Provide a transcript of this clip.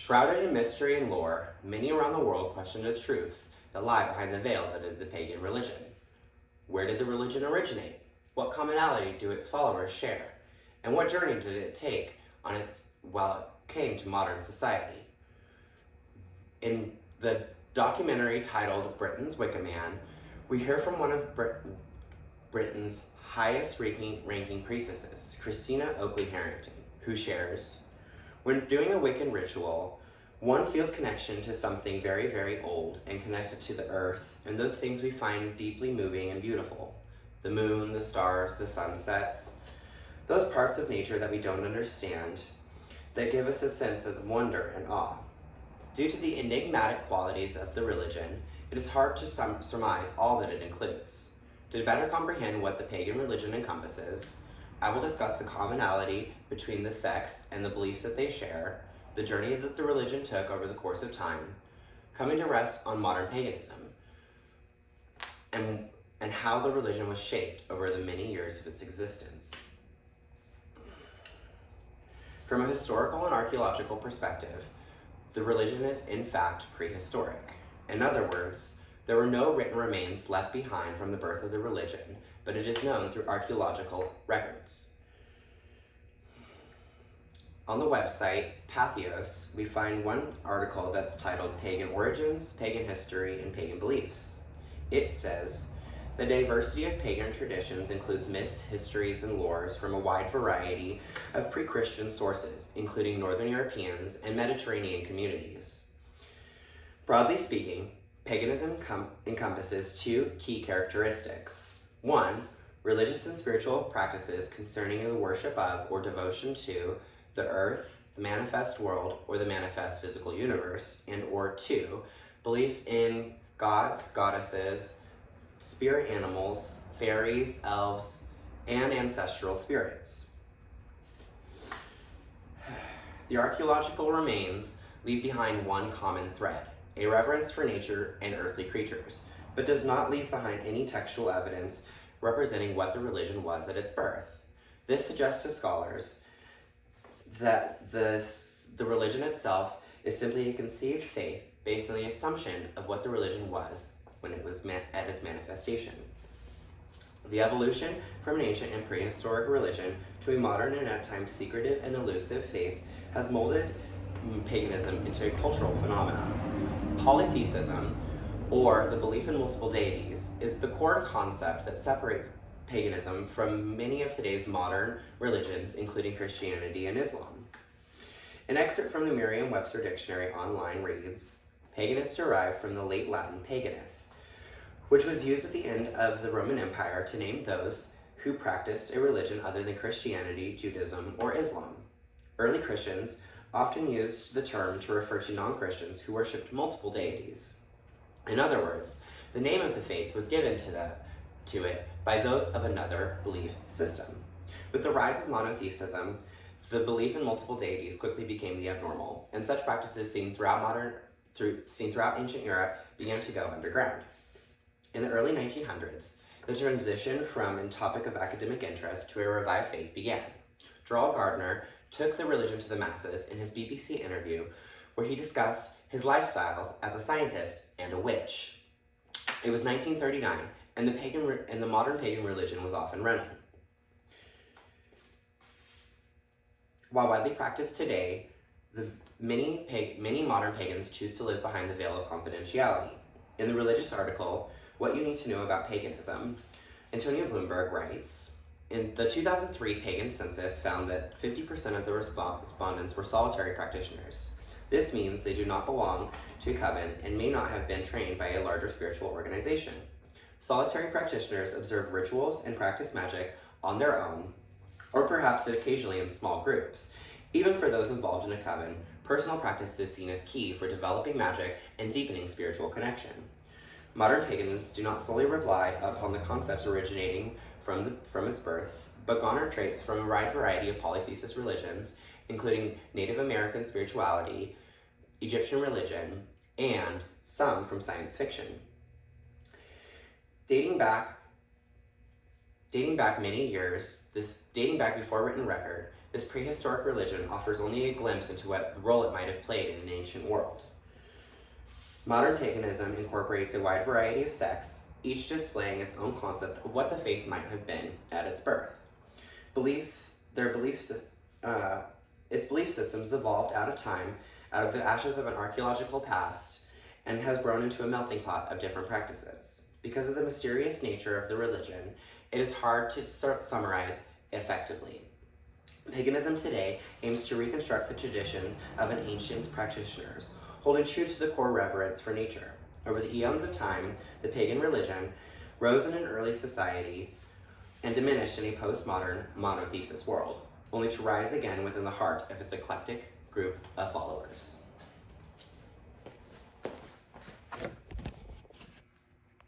Shrouded in mystery and lore, many around the world question the truths that lie behind the veil that is the pagan religion. Where did the religion originate? What commonality do its followers share? And what journey did it take on its while it came to modern society? In the documentary titled Britain's Wicker Man, we hear from one of Britain's highest ranking priestesses, Christina Oakley Harrington, who shares, "When doing a Wiccan ritual, one feels connection to something very, very old and connected to the earth and those things we find deeply moving and beautiful. The moon, the stars, the sunsets, those parts of nature that we don't understand that give us a sense of wonder and awe. Due to the enigmatic qualities of the religion, it is hard to surmise all that it includes. To better comprehend what the pagan religion encompasses, I will discuss the commonality between the sects and the beliefs that they share, the journey that the religion took over the course of time, coming to rest on modern paganism, and how the religion was shaped over the many years of its existence. From a historical and archaeological perspective, the religion is in fact prehistoric. In other words, there were no written remains left behind from the birth of the religion, but it is known through archaeological records. On the website Patheos, we find one article that's titled Pagan Origins, Pagan History, and Pagan Beliefs. It says, "The diversity of pagan traditions includes myths, histories, and lores from a wide variety of pre-Christian sources, including Northern Europeans and Mediterranean communities. Broadly speaking, paganism encompasses two key characteristics. One, religious and spiritual practices concerning the worship of or devotion to the earth, the manifest world, or the manifest physical universe, or two, belief in gods, goddesses, spirit animals, fairies, elves, and ancestral spirits. The archaeological remains leave behind one common thread, a reverence for nature and earthly creatures, but does not leave behind any textual evidence representing what the religion was at its birth. This suggests to scholars that the religion itself is simply a conceived faith based on the assumption of what the religion was when it was at its manifestation. The evolution from an ancient and prehistoric religion to a modern and at times secretive and elusive faith has molded paganism into a cultural phenomenon. Polytheism, or the belief in multiple deities, is the core concept that separates paganism from many of today's modern religions, including Christianity and Islam. An excerpt from the Merriam-Webster Dictionary online reads, "Pagan is derived from the late Latin paganus, which was used at the end of the Roman Empire to name those who practiced a religion other than Christianity, Judaism, or Islam. Early Christians often used the term to refer to non-Christians who worshipped multiple deities. In other words, the name of the faith was given to it by those of another belief system. With the rise of monotheism, the belief in multiple deities quickly became the abnormal, and such practices seen throughout ancient Europe began to go underground. In the early 1900s, the transition from a topic of academic interest to a revived faith began. Gerald Gardner took the religion to the masses in his BBC interview, where he discussed his lifestyles as a scientist and a witch. It was 1939, and the modern pagan religion was off and running. While widely practiced today, many modern pagans choose to live behind the veil of confidentiality. In the religious article, What You Need to Know About Paganism, Antonio Bloomberg writes, in the 2003 pagan census found that 50% of the respondents were solitary practitioners. This means they do not belong to a coven and may not have been trained by a larger spiritual organization. Solitary practitioners observe rituals and practice magic on their own, or perhaps occasionally in small groups. Even for those involved in a coven, personal practice is seen as key for developing magic and deepening spiritual connection. Modern pagans do not solely rely upon the concepts originating from its birth, but garner traits from a wide variety of polytheist religions, including Native American spirituality, Egyptian religion, and some from science fiction. Dating back Dating back many years, dating back before written record, this prehistoric religion offers only a glimpse into what role it might have played in an ancient world. Modern paganism incorporates a wide variety of sects, each displaying its own concept of what the faith might have been at its birth. Its belief systems evolved out of time, out of the ashes of an archaeological past, and has grown into a melting pot of different practices. Because of the mysterious nature of the religion, it is hard to summarize effectively. Paganism today aims to reconstruct the traditions of an ancient practitioners, holding true to the core reverence for nature. Over the eons of time, the pagan religion rose in an early society and diminished in a postmodern monotheist world, only to rise again within the heart of its eclectic group of followers.